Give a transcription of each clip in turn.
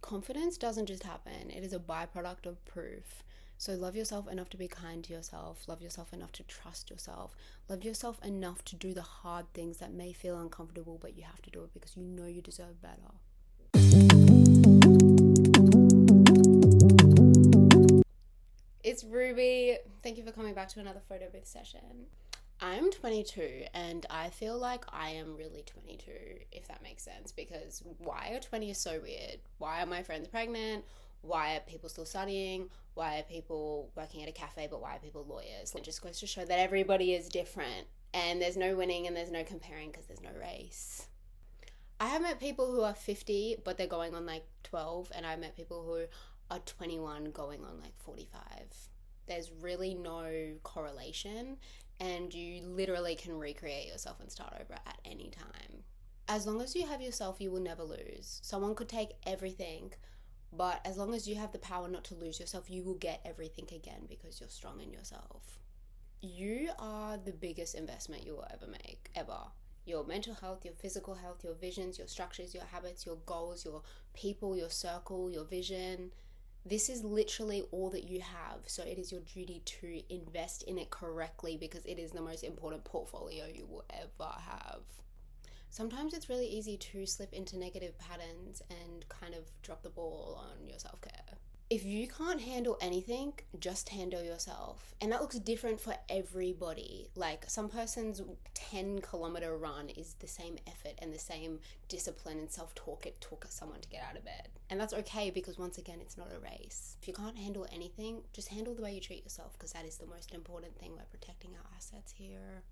Confidence doesn't just happen, it is a byproduct of proof. So love yourself enough to be kind to yourself, love yourself enough to trust yourself, love yourself enough to do the hard things that may feel uncomfortable, but you have to do it because you know you deserve better. It's Ruby. Thank you for coming back to another photo booth session. I'm 22 and I feel like I am really 22, if that makes sense, because why are 20 is so weird? Why are my friends pregnant? Why are people still studying? Why are people working at a cafe, but why are people lawyers? It just goes to show that everybody is different and there's no winning and there's no comparing because there's no race. I have met people who are 50 but they're going on like 12, and I've met people who are 21 going on like 45. There's really no correlation, and you literally can recreate yourself and start over at any time. As long as you have yourself, you will never lose. Someone could take everything, but as long as you have the power not to lose yourself, you will get everything again because you're strong in yourself. You are the biggest investment you will ever make, ever. Your mental health, your physical health, your visions, your structures, your habits, your goals, your people, your circle, your vision. This is literally all that you have. So it is your duty to invest in it correctly because it is the most important portfolio you will ever have. Sometimes it's really easy to slip into negative patterns and kind of drop the ball on your self-care. If you can't handle anything, just handle yourself. And that looks different for everybody. Like some person's 10-kilometer run is the same effort and the same discipline and self-talk it took someone to get out of bed. And that's okay because once again, it's not a race. If you can't handle anything, just handle the way you treat yourself because that is the most important thing. We're protecting our assets here.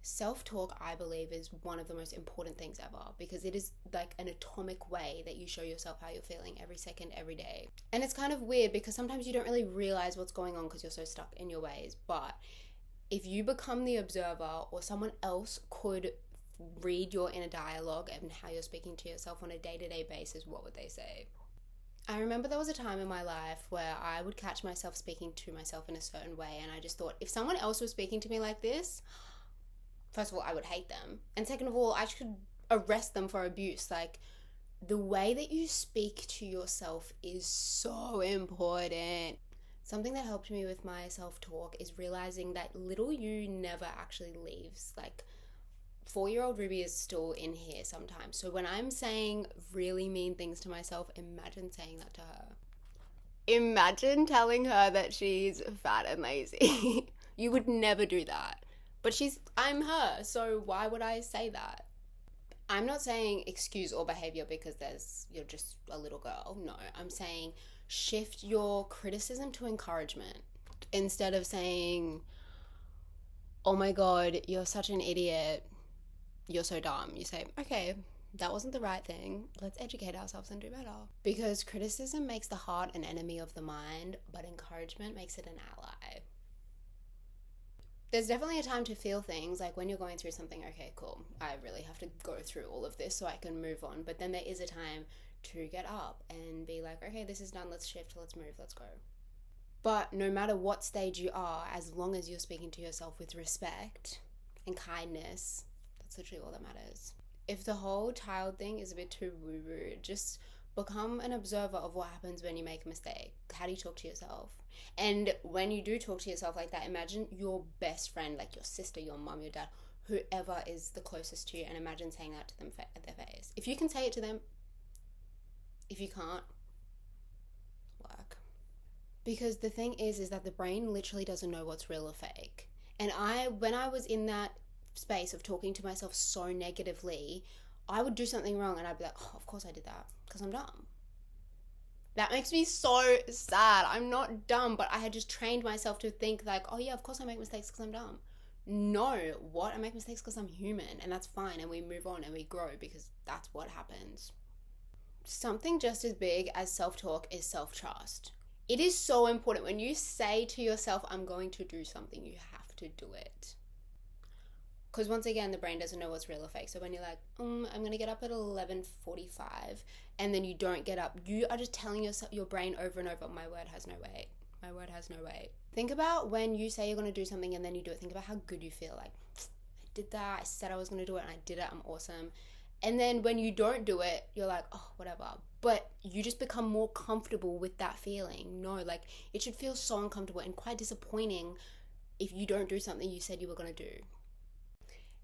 Self-talk, I believe, is one of the most important things ever because it is like an atomic way that you show yourself how you're feeling every second, every day. And it's kind of weird because sometimes you don't really realize what's going on because you're so stuck in your ways. But if you become the observer, or someone else could read your inner dialogue and how you're speaking to yourself on a day-to-day basis, what would they say? I remember there was a time in my life where I would catch myself speaking to myself in a certain way, and I just thought, if someone else was speaking to me like this, first of all, I would hate them. And second of all, I should arrest them for abuse. Like, the way that you speak to yourself is so important. Something that helped me with my self-talk is realizing that little you never actually leaves. Like, 4-year-old Ruby is still in here sometimes. So when I'm saying really mean things to myself, imagine saying that to her. Imagine telling her that she's fat and lazy. You would never do that. But I'm her, so why would I say that? I'm not saying excuse all behavior because you're just a little girl. No, I'm saying shift your criticism to encouragement. Instead of saying, oh my God, you're such an idiot, you're so dumb. You say, okay, that wasn't the right thing. Let's educate ourselves and do better. Because criticism makes the heart an enemy of the mind, but encouragement makes it an ally. There's definitely a time to feel things, like when you're going through something, okay, cool, I really have to go through all of this so I can move on. But then there is a time to get up and be like, okay, this is done, let's shift, let's move, let's go. But no matter what stage you are, as long as you're speaking to yourself with respect and kindness, that's literally all that matters. If the whole child thing is a bit too woo-woo, just become an observer of what happens when you make a mistake. How do you talk to yourself? And when you do talk to yourself like that, imagine your best friend, like your sister, your mom, your dad, whoever is the closest to you, and imagine saying that to them at their face. If you can say it to them, if you can't, work. Because the thing is that the brain literally doesn't know what's real or fake. And when I was in that space of talking to myself so negatively, I would do something wrong and I'd be like, oh, of course I did that because I'm dumb. That makes me so sad. I'm not dumb, but I had just trained myself to think like, oh yeah, of course I make mistakes because I'm dumb. No, I make mistakes because I'm human, and that's fine, and we move on and we grow because that's what happens. Something just as big as self-talk is self-trust. It is so important. When you say to yourself, I'm going to do something, you have to do it. Because once again, the brain doesn't know what's real or fake. So when you're like, I'm going to get up at 11:45, and then you don't get up, you are just telling your brain over and over, my word has no weight. My word has no weight. Think about when you say you're going to do something and then you do it. Think about how good you feel. Like, I did that. I said I was going to do it and I did it. I'm awesome. And then when you don't do it, you're like, oh, whatever. but you just become more comfortable with that feeling. No, like, it should feel so uncomfortable and quite disappointing if you don't do something you said you were going to do.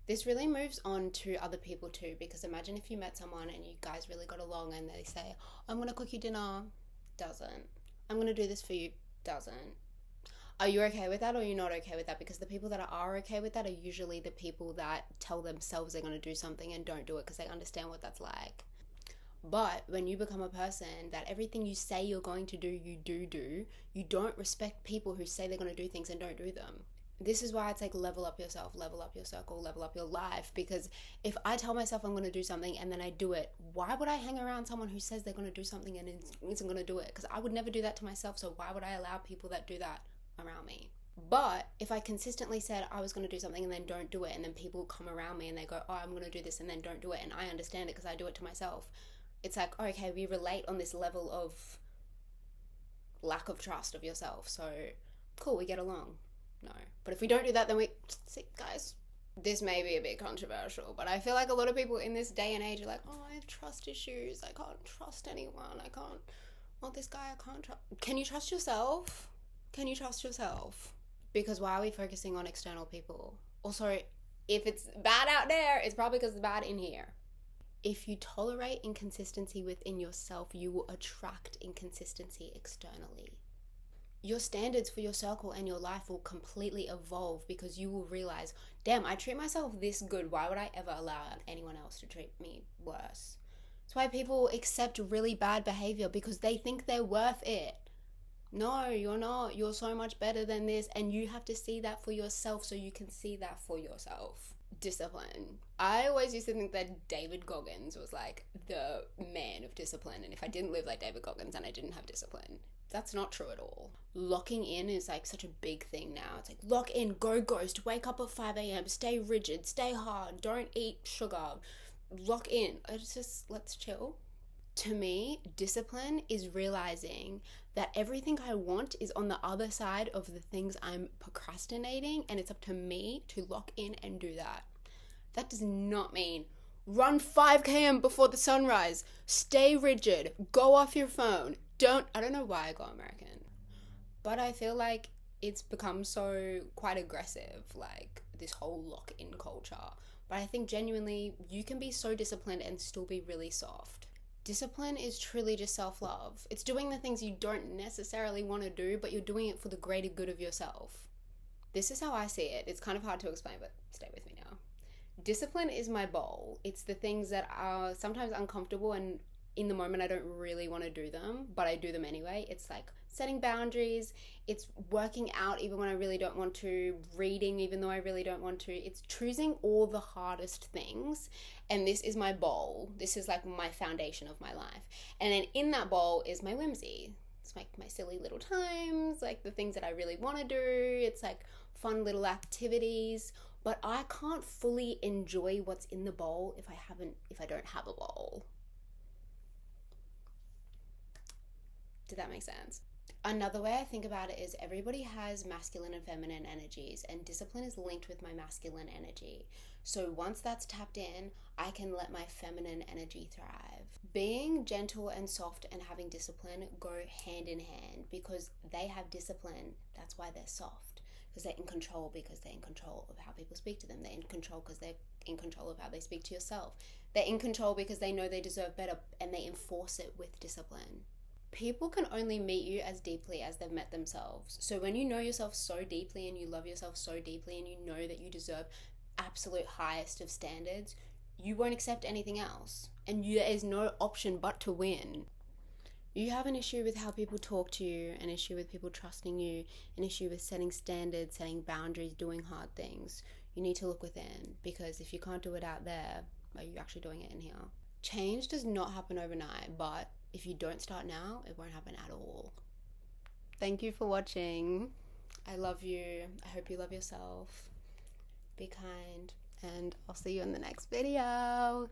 This really moves on to other people too, because imagine if you met someone and you guys really got along and they say, I'm going to cook you dinner, doesn't. I'm going to do this for you, doesn't. Are you okay with that, or are you not okay with that? Because the people that are okay with that are usually the people that tell themselves they're going to do something and don't do it because they understand what that's like. But when you become a person that everything you say you're going to do, you do, you don't respect people who say they're going to do things and don't do them. This is why it's like, level up yourself, level up your circle, level up your life. Because if I tell myself I'm going to do something and then I do it, why would I hang around someone who says they're going to do something and isn't going to do it? Because I would never do that to myself. So why would I allow people that do that around me? But if I consistently said I was going to do something and then don't do it, and then people come around me and they go, oh, I'm going to do this, and then don't do it, and I understand it because I do it to myself, it's like, okay, we relate on this level of lack of trust of yourself. So cool, we get along. No. But if we don't do that, then we see, guys, this may be a bit controversial, but I feel like a lot of people in this day and age are like, oh, I have trust issues. I can't trust anyone. I can't, well, this guy I can't trust. Can you trust yourself? Can you trust yourself? Because why are we focusing on external people? Also, if it's bad out there, it's probably because it's bad in here. If you tolerate inconsistency within yourself, you will attract inconsistency externally. Your standards for your circle and your life will completely evolve because you will realize, damn, I treat myself this good. Why would I ever allow anyone else to treat me worse? That's why people accept really bad behavior, because they think they're worth it. No, you're not. You're so much better than this, and you have to see that for yourself so you can see that for yourself. Discipline. I always used to think that David Goggins was like the man of discipline, and if I didn't live like David Goggins, then I didn't have discipline. That's not true at all. Locking in is like such a big thing now. It's like, lock in, go ghost, wake up at 5 a.m, stay rigid, stay hard, don't eat sugar, lock in. It's just, let's chill. To me, discipline is realizing that everything I want is on the other side of the things I'm procrastinating, and it's up to me to lock in and do that. That does not mean run 5 km before the sunrise, stay rigid, go off your phone. I don't know why I got American, but I feel like it's become so quite aggressive, like this whole lock-in culture. But I think genuinely you can be so disciplined and still be really soft. Discipline is truly just self-love. It's doing the things you don't necessarily want to do, but you're doing it for the greater good of yourself. This is how I see it. It's kind of hard to explain, but stay with me now. Discipline is my goal. It's the things that are sometimes uncomfortable, and in the moment I don't really want to do them, but I do them anyway. It's like setting boundaries, it's working out even when I really don't want to, reading even though I really don't want to. It's choosing all the hardest things, and this is my bowl. This is like my foundation of my life. And then in that bowl is my whimsy. It's like my silly little times, like the things that I really want to do. It's like fun little activities, but I can't fully enjoy what's in the bowl if I don't have a bowl. Did that make sense? Another way I think about it is everybody has masculine and feminine energies, and discipline is linked with my masculine energy. So once that's tapped in, I can let my feminine energy thrive. Being gentle and soft and having discipline go hand in hand, because they have discipline. That's why they're soft, because they're in control, because they're in control of how people speak to them. They're in control because they're in control of how they speak to yourself. They're in control because they know they deserve better, and they enforce it with discipline. People can only meet you as deeply as they've met themselves. So when you know yourself so deeply and you love yourself so deeply and you know that you deserve absolute highest of standards, you won't accept anything else. And there is no option but to win. You have an issue with how people talk to you, an issue with people trusting you, an issue with setting standards, setting boundaries, doing hard things. You need to look within, because if you can't do it out there, are you actually doing it in here? Change does not happen overnight, but if you don't start now, it won't happen at all. Thank you for watching. I love you. I hope you love yourself. Be kind, and I'll see you in the next video.